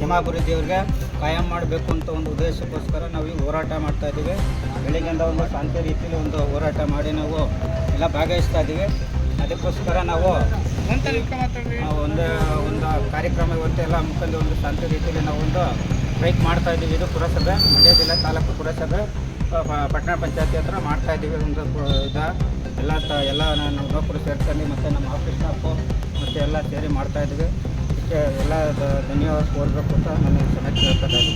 ಕ್ಷೇಮಾಭಿವೃದ್ಧಿಯವ್ರಿಗೆ ಕಾಯಂ ಮಾಡಬೇಕು ಅಂತ ಒಂದು ಉದ್ದೇಶಕ್ಕೋಸ್ಕರ ನಾವು ಈಗ ಹೋರಾಟ ಮಾಡ್ತಾಯಿದ್ದೀವಿ. ಬೆಳಗ್ಗೆಯಿಂದ ಒಂದು ಶಾಂತಿ ರೀತಿಯಲ್ಲಿ ಒಂದು ಹೋರಾಟ ಮಾಡಿ ನಾವು ಎಲ್ಲ ಭಾಗವಹಿಸ್ತಾ ಇದ್ದೀವಿ. ಅದಕ್ಕೋಸ್ಕರ ನಾವು ಒಂದು ಕಾರ್ಯಕ್ರಮ ಇವತ್ತು ಎಲ್ಲ ಮುಖಂಡ ಒಂದು ಶಾಂತಿ ರೀತಿಯಲ್ಲಿ ನಾವು ಒಂದು ಸ್ಟ್ರೈಕ್ ಮಾಡ್ತಾಯಿದ್ದೀವಿ. ಇದು ಪುರಸಭೆ, ಮಂಡ್ಯ ಜಿಲ್ಲಾ ತಾಲೂಕು ಪುರಸಭೆ ಪಟ್ಟಣ ಪಂಚಾಯತಿ ಹತ್ರ ಮಾಡ್ತಾಯಿದ್ದೀವಿ. ಒಂದು ಎಲ್ಲ ನಾವು ನೌಕರು ಸೇರ್ಕೊಂಡು ಮತ್ತು ನಮ್ಮ ಆಫೀಸ್ ಸ್ಟಾಫು ಮತ್ತು ಎಲ್ಲ ಸೇರಿ ಮಾಡ್ತಾಯಿದ್ದೀವಿ. ಇದಕ್ಕೆ ಎಲ್ಲ ಧನ್ಯವಾದ ಕೋರಬೇಕು ಅಂತ ನಾನು ಚೆನ್ನಾಗಿ ಕೇಳ್ತಾ ಇದ್ದೀನಿ.